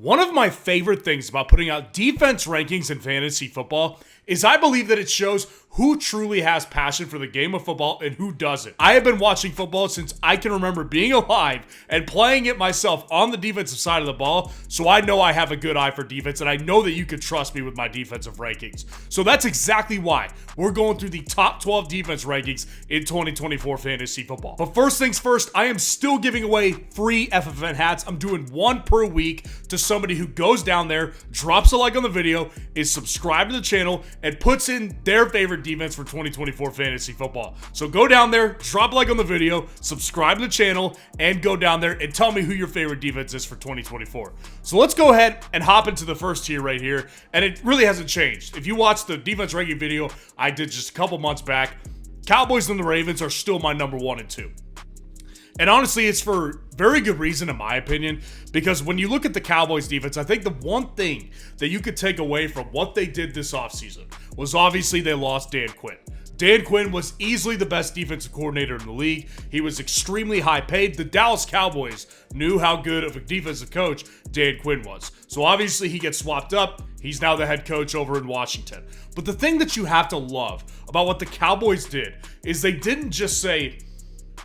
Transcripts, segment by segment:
One of my favorite things about putting out defense rankings in fantasy football is I believe that it shows who truly has passion for the game of football and who doesn't. I have been watching football since I can remember being alive and playing it myself on the defensive side of the ball, so I know I have a good eye for defense, and I know that you can trust me with my defensive rankings. So that's exactly why we're going through the top 12 defense rankings in 2024 fantasy football. But first things first, I am still giving away free FFN hats. I'm doing one per week to somebody who goes down there, drops a like on the video, is subscribed to the channel, and puts in their favorite defense for 2024 fantasy football. So go down there, drop a like on the video, subscribe to the channel, and go down there and tell me who your favorite defense is for 2024. So let's go ahead and hop into the first tier right here, and it really hasn't changed. If you watch the defense ranking video I did just a couple months back, Cowboys and the Ravens are still my number 1 and 2. And honestly, it's for very good reason, in my opinion, because when you look at the Cowboys defense, I think the one thing that you could take away from what they did this offseason was obviously they lost Dan Quinn. Dan Quinn was easily the best defensive coordinator in the league. He was extremely high paid. The Dallas Cowboys knew how good of a defensive coach Dan Quinn was. So obviously he gets swapped up. He's now the head coach over in Washington. But the thing that you have to love about what the Cowboys did is they didn't just say,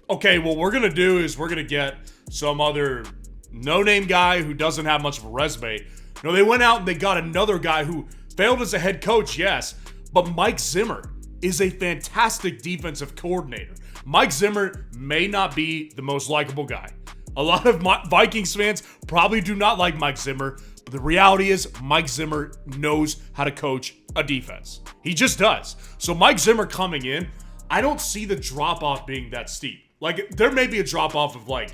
okay, what we're going to do is we're going to get some other no-name guy who doesn't have much of a resume. No, they went out and they got another guy who failed as a head coach, yes, but Mike Zimmer is a fantastic defensive coordinator. Mike Zimmer may not be the most likable guy. A lot of Vikings fans probably do not like Mike Zimmer, but the reality is Mike Zimmer knows how to coach a defense. He just does. So Mike Zimmer coming in, I don't see the drop-off being that steep. Like, there may be a drop-off of, like,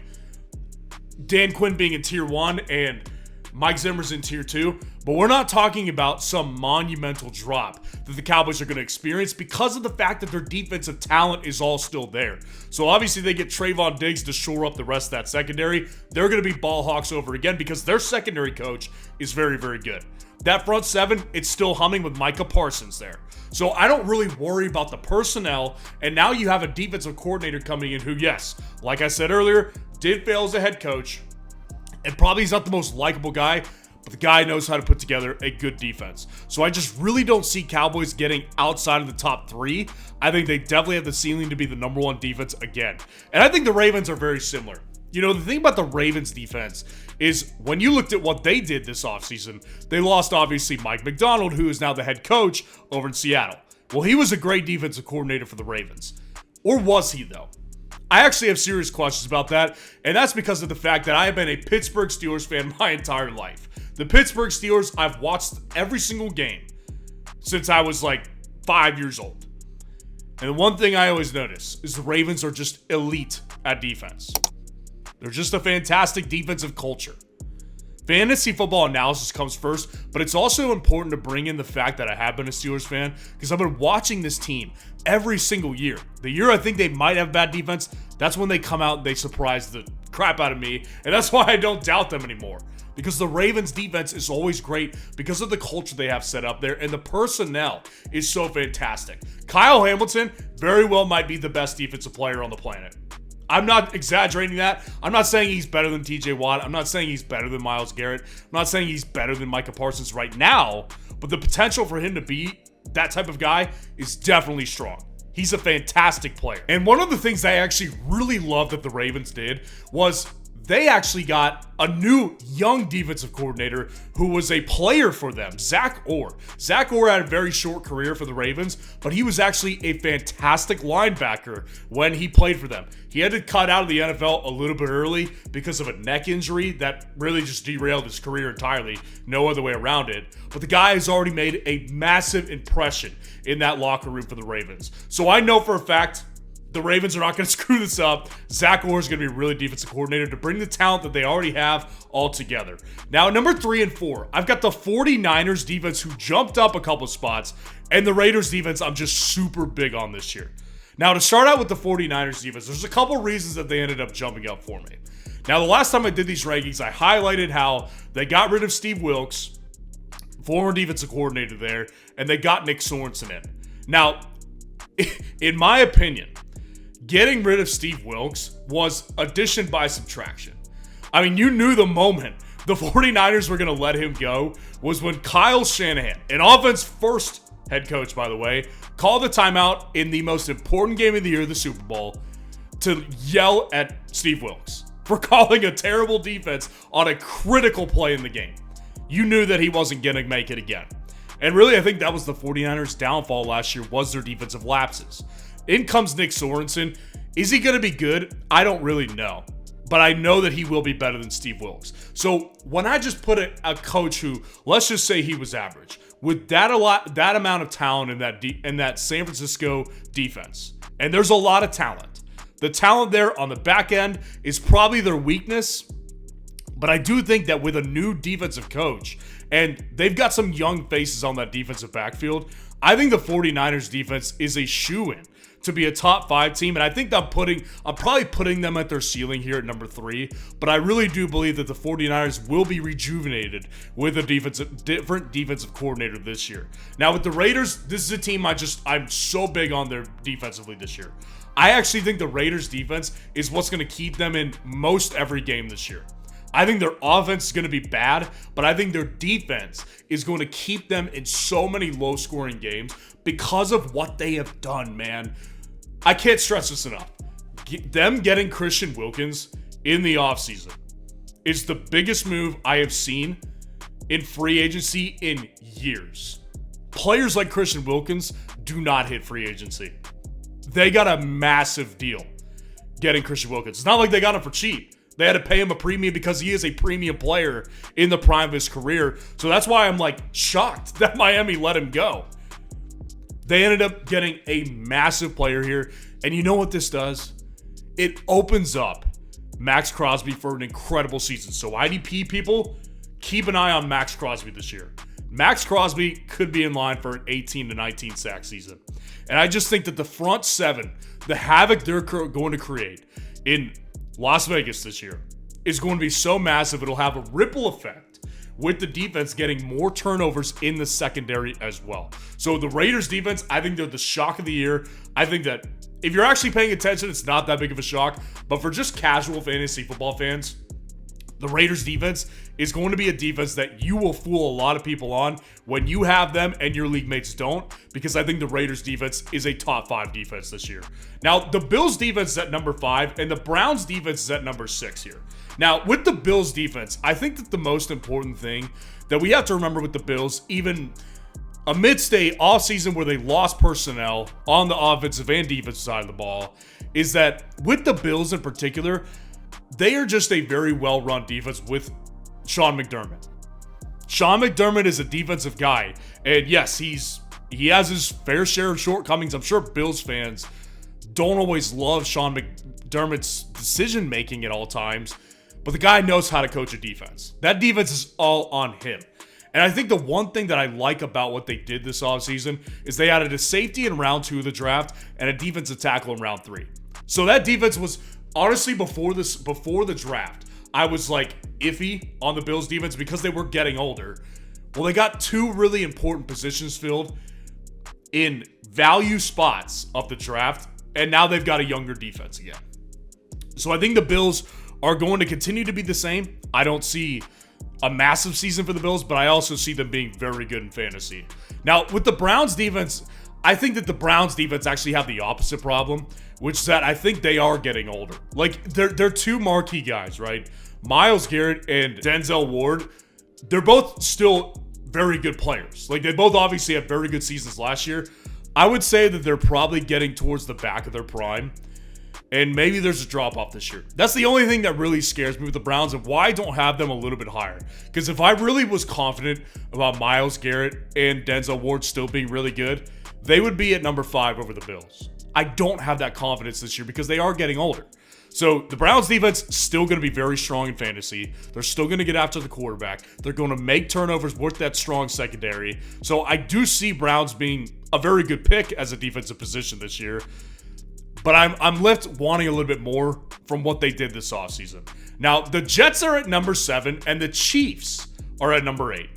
Dan Quinn being in tier 1 and Mike Zimmer's in tier 2, but we're not talking about some monumental drop that the Cowboys are going to experience because of the fact that their defensive talent is all still there. So obviously they get Trayvon Diggs to shore up the rest of that secondary. They're going to be ball hawks over again because their secondary coach is very, very good. That front seven, it's still humming with Micah Parsons there. So I don't really worry about the personnel, and now you have a defensive coordinator coming in who, yes, like I said earlier, did fail as a head coach, and probably he's not the most likable guy, but the guy knows how to put together a good defense. So I just really don't see Cowboys getting outside of the top 3. I think they definitely have the ceiling to be the number 1 defense again. And I think the Ravens are very similar. You know, the thing about the Ravens defense is when you looked at what they did this offseason, they lost, obviously, Mike McDonald, who is now the head coach over in Seattle. Well, he was a great defensive coordinator for the Ravens. Or was he, though? I actually have serious questions about that, and that's because of the fact that I have been a Pittsburgh Steelers fan my entire life. The Pittsburgh Steelers, I've watched every single game since I was like 5 years old. And the one thing I always notice is the Ravens are just elite at defense. They're just a fantastic defensive culture. Fantasy football analysis comes first, but it's also important to bring in the fact that I have been a Steelers fan because I've been watching this team every single year. The year I think they might have bad defense, that's when they come out and they surprise the crap out of me, and that's why I don't doubt them anymore. Because the Ravens defense is always great because of the culture they have set up there, and the personnel is so fantastic. Kyle Hamilton very well might be the best defensive player on the planet. I'm not exaggerating that. I'm not saying he's better than TJ Watt. I'm not saying he's better than Myles Garrett. I'm not saying he's better than Micah Parsons right now, but the potential for him to be that type of guy is definitely strong. He's a fantastic player. And one of the things I actually really loved that the Ravens did was they actually got a new young defensive coordinator who was a player for them, Zach Orr. Zach Orr had a very short career for the Ravens, but he was actually a fantastic linebacker when he played for them. He had to cut out of the NFL a little bit early because of a neck injury that really just derailed his career entirely. No other way around it. But the guy has already made a massive impression in that locker room for the Ravens. So I know for a fact the Ravens are not going to screw this up. Zach Orr is going to be a really defensive coordinator to bring the talent that they already have all together. Now, number 3 and 4, I've got the 49ers defense who jumped up a couple spots, and the Raiders defense I'm just super big on this year. Now, to start out with the 49ers defense, there's a couple reasons that they ended up jumping up for me. Now, the last time I did these rankings, I highlighted how they got rid of Steve Wilks, former defensive coordinator there, and they got Nick Sorensen in. Now, in my opinion, getting rid of Steve Wilks was addition by subtraction. I mean, you knew the moment the 49ers were going to let him go was when Kyle Shanahan, an offense first head coach, by the way, called a timeout in the most important game of the year, the Super Bowl, to yell at Steve Wilks for calling a terrible defense on a critical play in the game. You knew that he wasn't going to make it again. And really, I think that was the 49ers' downfall last year, was their defensive lapses. In comes Nick Sorensen. Is he going to be good? I don't really know. But I know that he will be better than Steve Wilks. So when I just put a coach who, let's just say he was average, with that amount of talent in that San Francisco defense, and there's a lot of talent. The talent there on the back end is probably their weakness, but I do think that with a new defensive coach, and they've got some young faces on that defensive backfield, I think the 49ers defense is a shoo-in to be a top 5 team, and I think I'm probably putting them at their ceiling here at number 3, but I really do believe that the 49ers will be rejuvenated with a different defensive coordinator this year. Now with the Raiders, this is a team I'm so big on their defensively this year. I actually think the Raiders defense is what's going to keep them in most every game this year. I think their offense is going to be bad, but I think their defense is going to keep them in so many low-scoring games because of what they have done, man. I can't stress this enough. Them getting Christian Wilkins in the offseason is the biggest move I have seen in free agency in years. Players like Christian Wilkins do not hit free agency. They got a massive deal getting Christian Wilkins. It's not like they got him for cheap. They had to pay him a premium because he is a premium player in the prime of his career. So that's why I'm shocked that Miami let him go. They ended up getting a massive player here. And you know what this does? It opens up Max Crosby for an incredible season. So IDP people, keep an eye on Max Crosby this year. Max Crosby could be in line for an 18 to 19 sack season. And I just think that the front 7, the havoc they're going to create in Las Vegas this year is going to be so massive, it'll have a ripple effect with the defense getting more turnovers in the secondary as well. So the Raiders defense, I think they're the shock of the year. I think that if you're actually paying attention, it's not that big of a shock. But for just casual fantasy football fans, the Raiders defense is going to be a defense that you will fool a lot of people on when you have them and your league mates don't, because I think the Raiders defense is a top 5 defense this year. Now, the Bills defense is at number 5 and the Browns defense is at number 6 here. Now, with the Bills defense, I think that the most important thing that we have to remember with the Bills, even amidst a offseason where they lost personnel on the offensive and defensive side of the ball, is that with the Bills in particular, they are just a very well-run defense with Sean McDermott. Sean McDermott is a defensive guy, and yes, he has his fair share of shortcomings. I'm sure Bills fans don't always love Sean McDermott's decision-making at all times, but the guy knows how to coach a defense. That defense is all on him. And I think the one thing that I like about what they did this offseason is they added a safety in round 2 of the draft and a defensive tackle in round 3. So that defense was, honestly, before the draft, I was iffy on the Bills defense because they were getting older. Well, they got 2 really important positions filled in value spots of the draft, and now they've got a younger defense again. So I think the Bills are going to continue to be the same. I don't see a massive season for the Bills, but I also see them being very good in fantasy. Now, with the Browns defense, I think that the Browns defense actually have the opposite problem, which is that I think they are getting older. They're 2 marquee guys, right? Myles Garrett and Denzel Ward, they're both still very good players. They both obviously had very good seasons last year. I would say that they're probably getting towards the back of their prime, and maybe there's a drop-off this year. That's the only thing that really scares me with the Browns and why I don't have them a little bit higher. Because if I really was confident about Myles Garrett and Denzel Ward still being really good, they would be at number 5 over the Bills. I don't have that confidence this year because they are getting older. So the Browns defense is still going to be very strong in fantasy. They're still going to get after the quarterback. They're going to make turnovers with that strong secondary. So I do see Browns being a very good pick as a defensive position this year. But I'm left wanting a little bit more from what they did this offseason. Now, the Jets are at number 7 and the Chiefs are at number 8.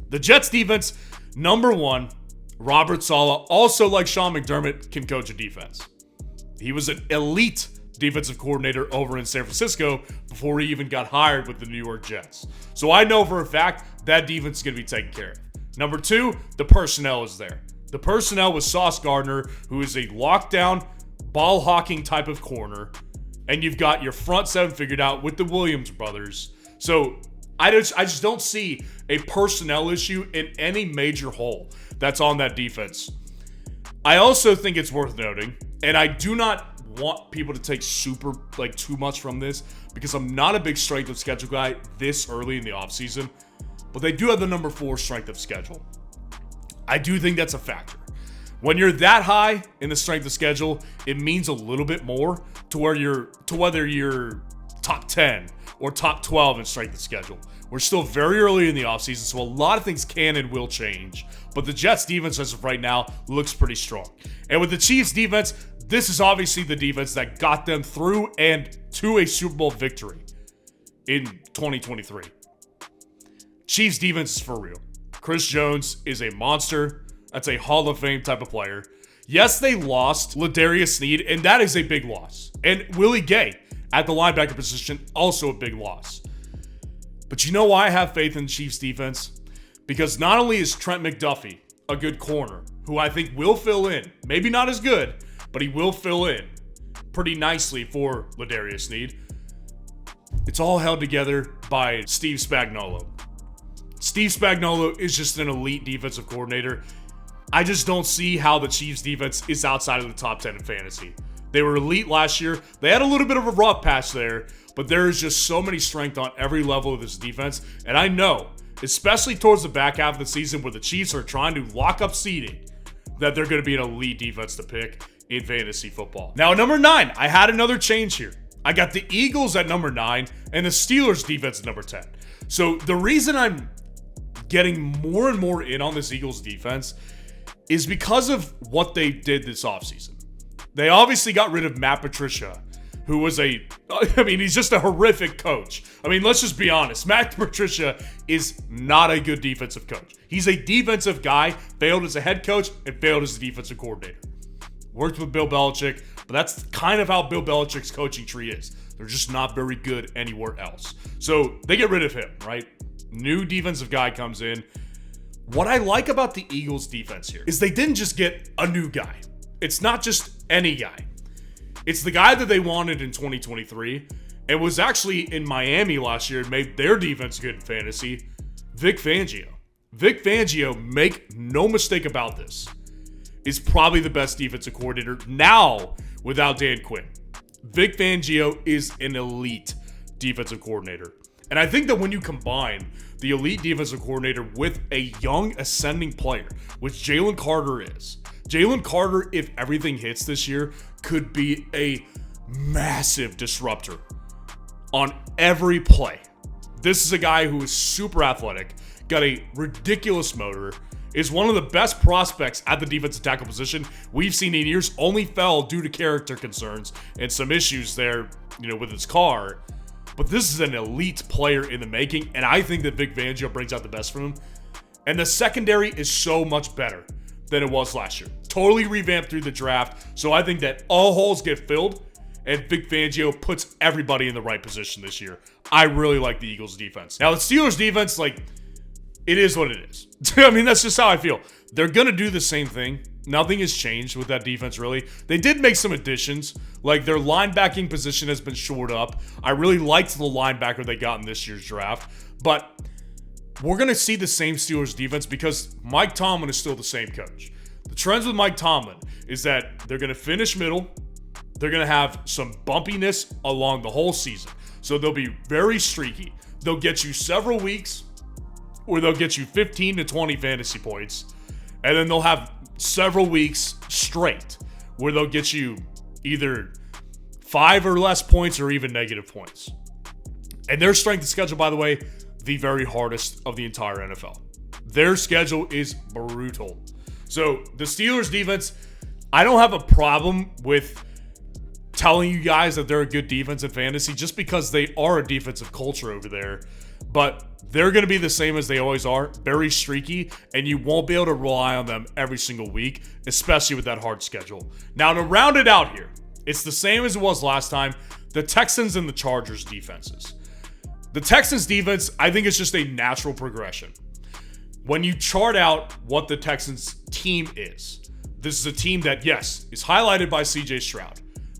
The Jets defense, number 1, Robert Saleh, also like Sean McDermott, can coach a defense. He was an elite defensive coordinator over in San Francisco before he even got hired with the New York Jets. So I know for a fact that defense is going to be taken care of. Number 2, the personnel is there. The personnel with Sauce Gardner, who is a lockdown, ball-hawking type of corner, and you've got your front 7 figured out with the Williams brothers. So I just don't see a personnel issue in any major hole that's on that defense. I also think it's worth noting, and I do not want people to take too much from this because I'm not a big strength of schedule guy this early in the offseason, but they do have the number 4 strength of schedule. I do think that's a factor. When you're that high in the strength of schedule, it means a little bit more to whether you're top 10 or top 12 in strength of schedule. We're still very early in the offseason, so a lot of things can and will change. But the Jets defense as of right now looks pretty strong. And with the Chiefs defense, this is obviously the defense that got them through and to a Super Bowl victory in 2023. Chiefs defense is for real. Chris Jones is a monster. That's a Hall of Fame type of player. Yes, they lost Ladarius Sneed, and that is a big loss. And Willie Gay at the linebacker position, also a big loss. But you know why I have faith in the Chiefs defense? Because not only is Trent McDuffie a good corner, who I think will fill in, maybe not as good, but he will fill in pretty nicely for Ladarius Sneed. It's all held together by Steve Spagnuolo. Steve Spagnuolo is just an elite defensive coordinator. I just don't see how the Chiefs defense is outside of the top 10 in fantasy. They were elite last year. They had a little bit of a rough patch there, but there is just so many strength on every level of this defense. And I know, especially towards the back half of the season where the Chiefs are trying to lock up seeding, that they're going to be an elite defense to pick in fantasy football. Now, at number 9, I had another change here. I got the Eagles at number 9 and the Steelers defense at number 10. So the reason I'm getting more and more in on this Eagles defense is because of what they did this offseason. They obviously got rid of Matt Patricia, who was he's just a horrific coach. Let's just be honest. Matt Patricia is not a good defensive coach. He's a defensive guy, failed as a head coach, and failed as a defensive coordinator. Worked with Bill Belichick, but that's kind of how Bill Belichick's coaching tree is. They're just not very good anywhere else. So they get rid of him, right? New defensive guy comes in. What I like about the Eagles defense here is they didn't just get a new guy. It's not just any guy. It's the guy that they wanted in 2023 and was actually in Miami last year and made their defense good in fantasy, Vic Fangio. Vic Fangio, make no mistake about this, is probably the best defensive coordinator now without Dan Quinn. Vic Fangio is an elite defensive coordinator. And I think that when you combine the elite defensive coordinator with a young ascending player, which Jalen Carter is, Jalen Carter, if everything hits this year, could be a massive disruptor on every play. This is a guy who is super athletic, got a ridiculous motor, is one of the best prospects at the defensive tackle position we've seen in years, only fell due to character concerns and some issues there, with his car. But this is an elite player in the making, and I think that Vic Fangio brings out the best from him. And the secondary is so much better than it was last year. Totally revamped through the draft, so I think that all holes get filled, and Vic Fangio puts everybody in the right position this year. I really like the Eagles' defense. Now, the Steelers' defense, it is what it is. That's just how I feel. They're going to do the same thing. Nothing has changed with that defense, really. They did make some additions. Their linebacking position has been shored up. I really liked the linebacker they got in this year's draft. But we're going to see the same Steelers defense because Mike Tomlin is still the same coach. The trends with Mike Tomlin is that they're going to finish middle. They're going to have some bumpiness along the whole season. So they'll be very streaky. They'll get you several weeks where they'll get you 15 to 20 fantasy points. And then they'll have several weeks straight where they'll get you either 5 or less points or even negative points. And their strength of schedule, by the way, the very hardest of the entire NFL. Their schedule is brutal. So the Steelers defense, I don't have a problem with telling you guys that they're a good defense in fantasy just because they are a defensive culture over there. But they're going to be the same as they always are, very streaky, and you won't be able to rely on them every single week, especially with that hard schedule. Now, to round it out here, It's the same as it was last time. The Texans and the Chargers defenses. The Texans defense, I think it's just a natural progression. When you chart out what the Texans team is, this is a team that, yes, is highlighted by CJ Stroud.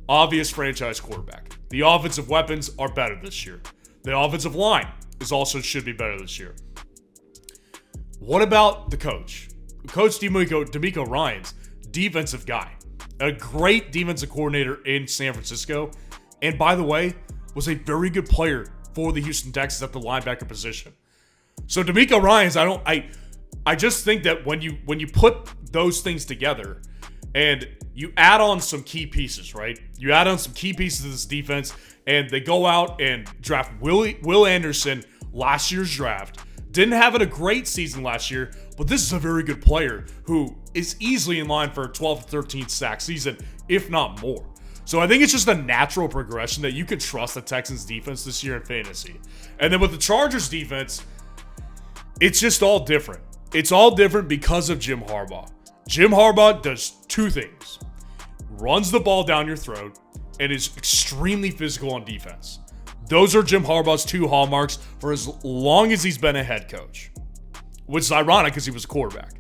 Obvious franchise quarterback. The offensive weapons are better this year. The offensive line should be better this year. What about the coach? Coach DeMeco Ryans, defensive guy. A great defensive coordinator in San Francisco. And by the way, was a very good player for the Houston Texans at the linebacker position. So DeMeco Ryans, I just think that when you put those things together and you add on some key pieces, right? You add on some key pieces of this defense, and they go out and draft Will Anderson last year's draft. Didn't have a great season last year, but this is a very good player who is easily in line for a 12 to 13 sack season, if not more. So I think it's just a natural progression that you can trust the Texans defense this year in fantasy. And then with the Chargers defense, it's just all different. It's all different because of Jim Harbaugh. Jim Harbaugh does two things. Runs the ball down your throat and is extremely physical on defense. Those are Jim Harbaugh's two hallmarks for as long as he's been a head coach. Which is ironic because he was a quarterback.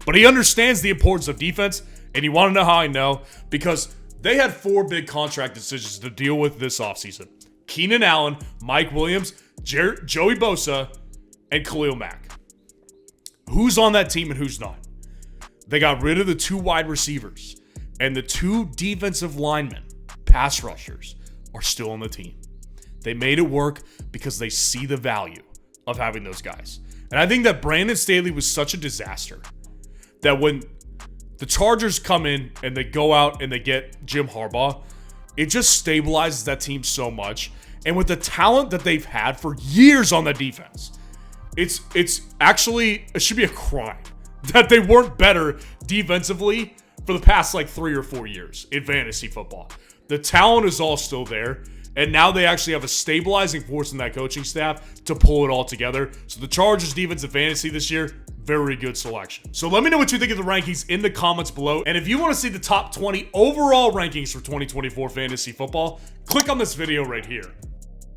But he understands the importance of defense, and you want to know how I know? Because they had 4 big contract decisions to deal with this offseason. Keenan Allen, Mike Williams, Joey Bosa, and Khalil Mack. Who's on that team and who's not? They got rid of the 2 wide receivers, and the 2 defensive linemen, pass rushers, are still on the team. They made it work because they see the value of having those guys. And I think that Brandon Staley was such a disaster that when the Chargers come in and they go out and they get Jim Harbaugh, it just stabilizes that team so much. And with the talent that they've had for years on the defense, it should be a crime that they weren't better defensively for the past 3 or 4 years in fantasy football. The talent is all still there. And now they actually have a stabilizing force in that coaching staff to pull it all together. So the Chargers defense in fantasy this year, very good selection. So let me know what you think of the rankings in the comments below. And if you want to see the top 20 overall rankings for 2024 fantasy football, click on this video right here.